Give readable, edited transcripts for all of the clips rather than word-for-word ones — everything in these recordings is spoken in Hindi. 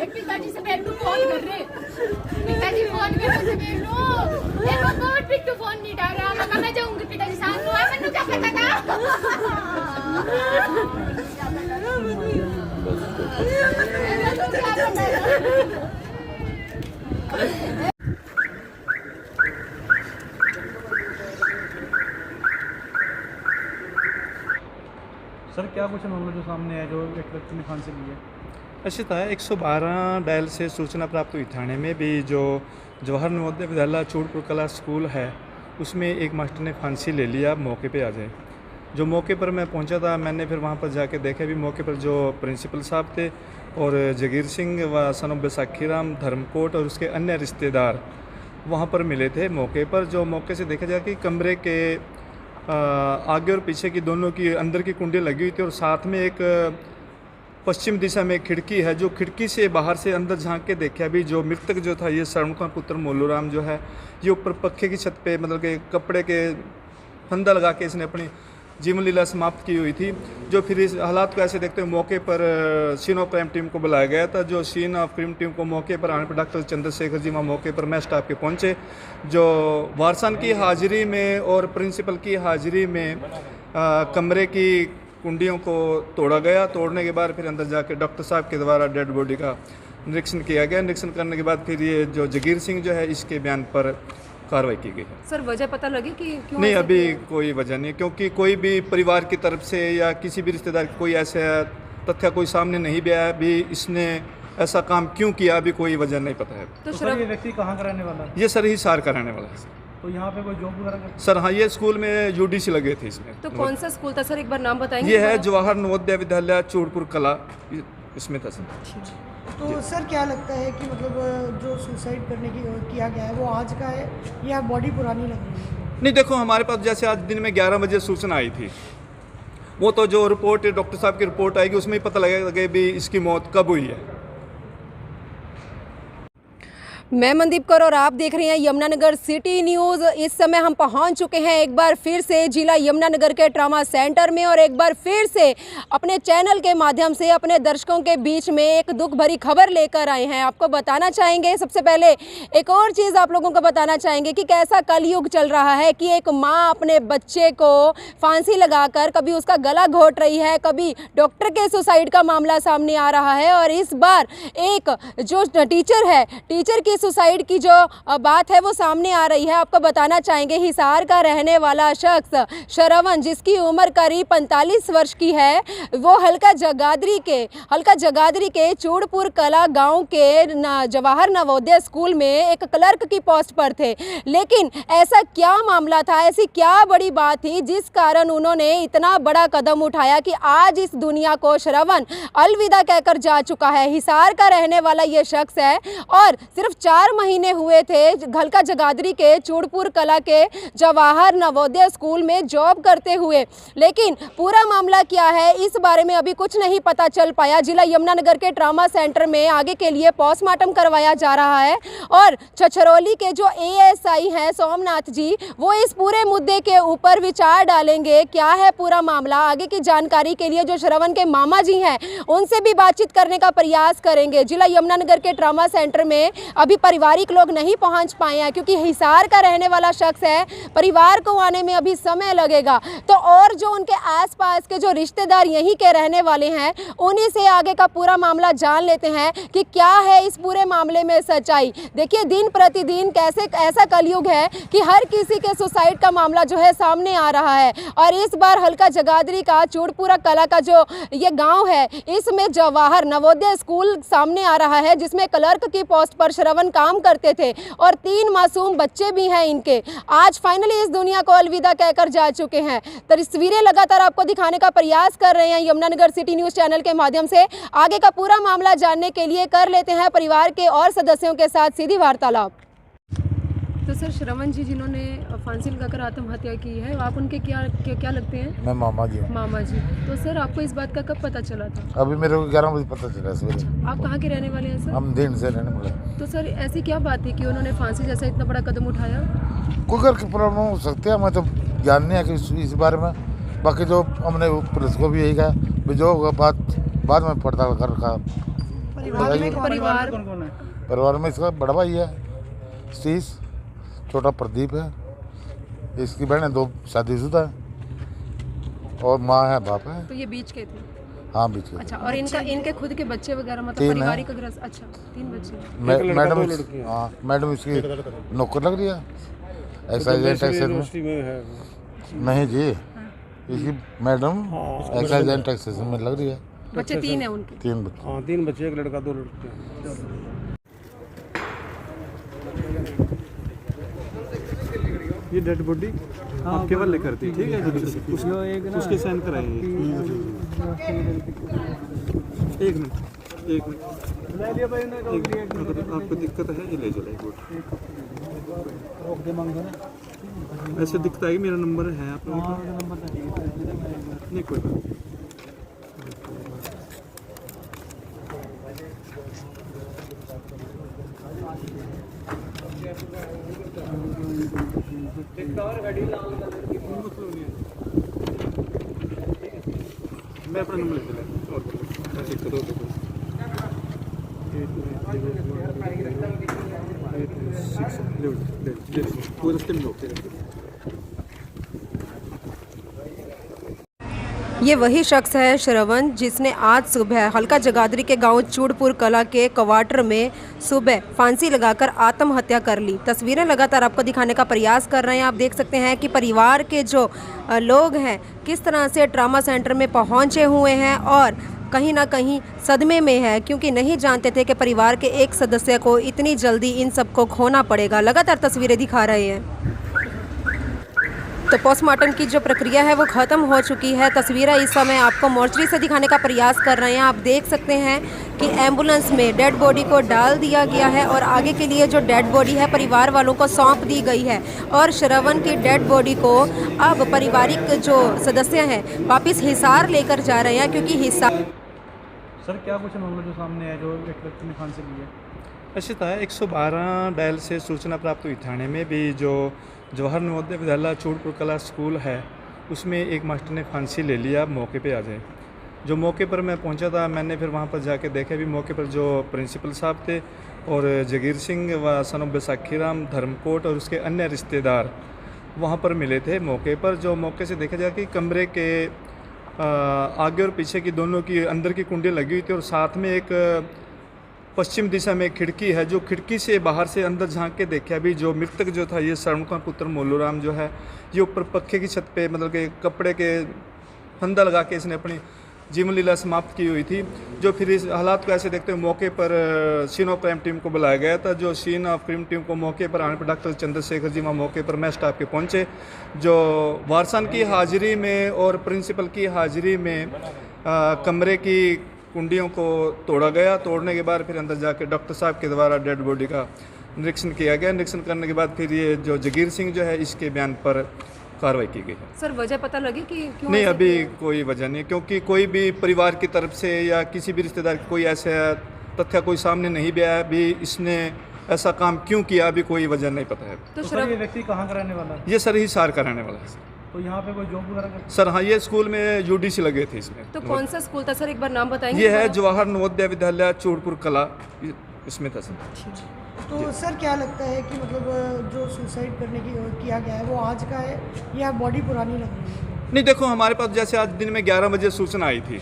पिताजी से बेटू फोन कर रहे, पिताजी फोन कर रहे से बेटू देखो बहुत पिट्टू फोन नहीं उठा रहा। मैं जाऊंगी पिताजी साथ में, मैंने क्या पता था। सर क्या कुछ मामला जो सामने है जो एक व्यक्ति ने फांसी ली है? ऐसे था 112 डायल से सूचना प्राप्त हुई थाने में भी जो जवाहर नवोदय विद्यालय चूड़पुर कला स्कूल है उसमें एक मास्टर ने फांसी ले लिया। आप मौके पे आ जाए। जो मौके पर मैं पहुंचा था, मैंने फिर वहां पर जाके देखा भी मौके पर जो प्रिंसिपल साहब थे और जगीर सिंह व सन ऑफ बैसाखी राम धर्मकोट और उसके अन्य रिश्तेदार वहाँ पर मिले थे मौके पर। जो मौके से देखा जाए कि कमरे के आगे और पीछे की दोनों की अंदर की कुंडी लगी हुई थी और साथ में एक पश्चिम दिशा में खिड़की है। जो खिड़की से बाहर से अंदर झांक के देखा अभी जो मृतक जो था ये शरण का पुत्र मोलूराम जो है ये ऊपर पक्के की छत पे मतलब के कपड़े के फंदा लगा के इसने अपनी जीवन लीला समाप्त की हुई थी। जो फिर इस हालात को ऐसे देखते हुए मौके पर सीन ऑफ क्राइम टीम को बुलाया गया था। जो सीन ऑफ क्राइम टीम को मौके पर आने पर डॉक्टर चंद्रशेखर जी वहाँ मौके पर मैं स्टाफ के पहुँचे। जो वारसन की हाजिरी में और प्रिंसिपल की हाजिरी में कमरे की कुंडियों को तोड़ा गया। तोड़ने के बाद फिर अंदर जाके डॉक्टर साहब के द्वारा डेड बॉडी का निरीक्षण किया गया। निरीक्षण करने के बाद फिर ये जो जगीर सिंह जो है इसके बयान पर कार्रवाई की गई है। सर वजह पता लगी कि क्यों? नहीं, अभी कोई वजह नहीं, क्योंकि कोई भी परिवार की तरफ से या किसी भी रिश्तेदार की कोई ऐसा तथ्य कोई सामने नहीं भी आया। अभी इसने ऐसा काम क्यों किया अभी कोई वजह नहीं पता है। तो सर ये व्यक्ति कहाँ का रहने वाला है? ये सर हिसार का रहने वाला है। तो यहाँ पे कोई जॉब वगैरह करता है? सर हाँ, ये स्कूल में यूडीसी लगे थे इसमें। तो कौन सा स्कूल था सर, एक बार नाम बताएंगे? ये है जवाहर नवोदय विद्यालय चूड़पुर कला, इसमें था सर। तो सर क्या लगता है कि मतलब जो सुसाइड करने की किया गया है वो आज का है या बॉडी पुरानी लग रही है? नहीं, देखो हमारे पास जैसे आज दिन में 11 बजे सूचना आई थी, वो तो जो रिपोर्ट डॉक्टर साहब की रिपोर्ट आएगी उसमें ही पता लगेगा कि भी इसकी मौत कब हुई है। मैं मनदीप कौर और आप देख रहे हैं यमुनानगर सिटी न्यूज़। इस समय हम पहुंच चुके हैं एक बार फिर से जिला यमुनानगर के ट्रॉमा सेंटर में और एक बार फिर से अपने चैनल के माध्यम से अपने दर्शकों के बीच में एक दुख भरी खबर लेकर आए हैं। आपको बताना चाहेंगे, सबसे पहले एक और चीज़ आप लोगों को बताना चाहेंगे कि कैसा कलयुग चल रहा है कि एक माँ अपने बच्चे को फांसी लगाकर कभी उसका गला घोट रही है, कभी डॉक्टर के सुसाइड का मामला सामने आ रहा है और इस बार एक जो टीचर है, टीचर की सुसाइड की जो बात है वो सामने आ रही है। आपको बताना चाहेंगे हिसार का रहने वाला शख्स श्रवण, जिसकी उम्र करीब 45 वर्ष की है, वो हल्का जगाधरी के चूड़पुर कला गांव के जवाहर नवोदय स्कूल में एक क्लर्क की पोस्ट पर थे। लेकिन ऐसा क्या मामला था, ऐसी क्या बड़ी बात थी जिस कारण उन्होंने इतना बड़ा कदम उठाया कि आज इस दुनिया को श्रवण अलविदा कहकर जा चुका है। हिसार का रहने वाला ये शख्स है और सिर्फ 4 महीने हुए थे हल्का जगाधरी के चूड़पुर कला के जवाहर नवोदय स्कूल में जॉब करते हुए। लेकिन पूरा मामला क्या है इस बारे में अभी कुछ नहीं पता चल पाया। जिला यमुनानगर के ट्रॉमा सेंटर में आगे के लिए पोस्टमार्टम करवाया जा रहा है और छछरौली के जो एएसआई हैं सोमनाथ जी, वो इस पूरे मुद्दे के ऊपर विचार डालेंगे। क्या है पूरा मामला, आगे की जानकारी के लिए जो श्रवण के मामा जी हैं उनसे भी बातचीत करने का प्रयास करेंगे। जिला यमुनानगर के ट्रॉमा सेंटर में अभी पारिवारिक लोग नहीं पहुंच पाए हैं क्योंकि हिसार का रहने वाला शख्स है, परिवार को आने में अभी समय लगेगा। तो और जो उनके आसपास के जो रिश्तेदार यहीं के रहने वाले हैं उन्हीं से आगे का पूरा मामला जान लेते हैं कि क्या है इस पूरे मामले में सच्चाई। देखिए दिन प्रतिदिन कैसे ऐसा कलयुग है कि हर किसी के सुसाइड का मामला जो है सामने आ रहा है और इस बार हल्का जगाधरी का चूड़पुरा कला का जो ये गाँव है इसमें जवाहर नवोदय स्कूल सामने आ रहा है जिसमें क्लर्क की पोस्ट पर श्रवण जीवन काम करते थे और 3 मासूम बच्चे भी हैं इनके, आज फाइनली इस दुनिया को अलविदा कहकर जा चुके हैं। तस्वीरें लगातार आपको दिखाने का प्रयास कर रहे हैं यमुनानगर सिटी न्यूज़ चैनल के माध्यम से। आगे का पूरा मामला जानने के लिए कर लेते हैं परिवार के और सदस्यों के साथ सीधी वार्तालाप। तो सर, श्रवण जी जिन्होंने फांसी लगाकर आत्महत्या की है, आप उनके क्या लगते हैं? मैं मामा जी हूँ। मामा जी। तो सर, आपको इस बात का कब पता चला था? अभी मेरे को 11 बजे पता चला सवेरे। आप कहाँ के रहने वाले हैं सर? हम दिन से रहने वाले। तो सर, ऐसी क्या बात है कि उन्होंने फांसी जैसा इतना बड़ा कदम उठाया? कुकर की प्रॉब्लम हो सकती है, मैं तो ज्ञान नहीं है कि इस बारे में। बाकी जो हमने पुलिस को भी यही कहा भी जो बाद में पड़ताल कर रखा। परिवार में इसका बड़ा भाई है शीश, छोटा प्रदीप है, इसकी बहन 2 शादीशुदा है और माँ है, बाप है। तो ये बीच के थे? हाँ, बीच के। अच्छा, और इनके खुद के बच्चे वगैरह, मतलब पारिवारिक गृहस्थ? अच्छा, 3 बच्चे। मैडम इसकी नौकर लग रही है एक्साइज एंड टैक्सेशन में। नहीं जी, इसकी मैडम एक्साइज एंड टैक्सेशन में लग रही है। बच्चे 3 हैं उनके? 3 बच्चे। हाँ, 3 बच्चे, 1 लड़का 2 लड़के। ये डेड बॉडी आप केवल लेकर थी, ठीक है? उसके साइन कराएंगे। एक मिनट अगर आपको दिक्कत है ये ले चलो। ऐसे दिखता है कि मेरा नंबर है आप लोगों का? नहीं, कोई बात नहीं। मैं अपना नंबर ले ये वही शख्स है श्रवण, जिसने आज सुबह हल्का जगाधरी के गांव चूड़पुर कला के क्वार्टर में सुबह फांसी लगाकर आत्महत्या कर ली। तस्वीरें लगातार आपको दिखाने का प्रयास कर रहे हैं। आप देख सकते हैं कि परिवार के जो लोग हैं किस तरह से ट्रामा सेंटर में पहुंचे हुए हैं और कहीं ना कहीं सदमे में है, क्योंकि नहीं जानते थे कि परिवार के एक सदस्य को इतनी जल्दी इन सबको खोना पड़ेगा। लगातार तस्वीरें दिखा रहे हैं। तो पोस्टमार्टम की जो प्रक्रिया है वो ख़त्म हो चुकी है। तस्वीरें इस समय आपको मोर्चरी से दिखाने का प्रयास कर रहे हैं। आप देख सकते हैं कि एम्बुलेंस में डेड बॉडी को डाल दिया गया है और आगे के लिए जो डेड बॉडी है परिवार वालों को सौंप दी गई है और श्रवण की डेड बॉडी को अब पारिवारिक जो सदस्य हैं वापस हिसार लेकर जा रहे हैं, क्योंकि हिसार। सर, क्या कुछ मामला जो सामने है जो एक व्यक्ति ने फांसी ली है? ऐसे था 112 डायल से सूचना प्राप्त हुई थाने में भी जो जवाहर नवोदय विद्यालय चूड़पुर कला स्कूल है उसमें एक मास्टर ने फांसी ले लिया। मौके पे आ जाए। जो मौके पर मैं पहुंचा था, मैंने फिर वहां पर जाके देखा भी मौके पर जो प्रिंसिपल साहब थे और जगीर सिंह व सनम बैसाखी राम धर्मकोट और उसके अन्य रिश्तेदार वहां पर मिले थे मौके पर। जो मौके से देखा जाए कि कमरे के आगे और पीछे की दोनों की अंदर की कुंडी लगी हुई थी और साथ में एक पश्चिम दिशा में खिड़की है। जो खिड़की से बाहर से अंदर झांक के देखा अभी जो मृतक जो था ये श्रवण का पुत्र मोलूराम जो है ये ऊपर पक्के की छत पे मतलब कि कपड़े के फंदा लगा के इसने अपनी जीवन लीला समाप्त की हुई थी। जो फिर इस हालात को ऐसे देखते हुए मौके पर सीन ऑफ क्राइम टीम को बुलाया गया था। जो सीन ऑफ क्राइम टीम को मौके पर आने पर डॉक्टर चंद्रशेखर जी वहाँ मौके पर मैं स्टाफ के पहुँचे। जो वारसान की हाजिरी में और प्रिंसिपल की हाजिरी में कमरे की कुंडियों को तोड़ा गया। तोड़ने के बाद फिर अंदर जाके डॉक्टर साहब के द्वारा डेड बॉडी का निरीक्षण किया गया। निरीक्षण करने के बाद फिर ये जो जगीर सिंह जो है इसके बयान पर कार्रवाई की गई है। सर, वजह पता लगी कि क्यों? नहीं, अभी कोई वजह नहीं, क्योंकि कोई भी परिवार की तरफ से या किसी भी रिश्तेदार कोई ऐसा तथ्य कोई सामने नहीं भी आया। अभी इसने ऐसा काम क्यों किया अभी कोई वजह नहीं पता है। तो सर, ये व्यक्ति कहाँ का रहने वाला है? ये सर हिसार का रहने वाला है। तो यहाँ पे कोई जॉब वगैरह करते? सर हाँ, ये स्कूल में यूडीसी लगे थे इसमें। तो कौन सा स्कूल था सर, एक बार नाम बताएंगे? ये है जवाहर नवोदय विद्यालय चूड़पुर कला, इसमें था सर। तो सर, क्या लगता है कि मतलब जो सुसाइड करने की किया गया है वो आज का है या बॉडी पुरानी लग रही है? नहीं, देखो हमारे पास जैसे आज दिन में 11 बजे सूचना आई थी,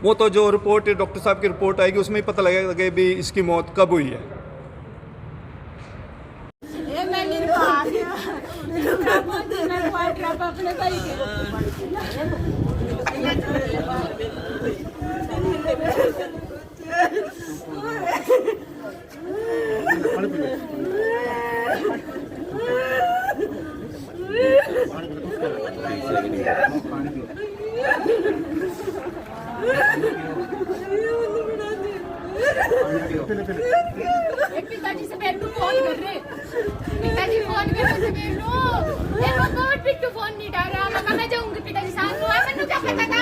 वो तो जो रिपोर्ट डॉक्टर साहब की रिपोर्ट आएगी उसमें ही पता लगेगा कि भी इसकी मौत कब हुई है। अपने भाई के पिताजी से मेरे को फोन कर रहे, पिताजी फोन कर रहे मेरे को बहुत पिट्टू फोन नहीं उठा रहा, मैं कहाँ जाऊँगी पिताजी साथ में, मैंने क्या पता था।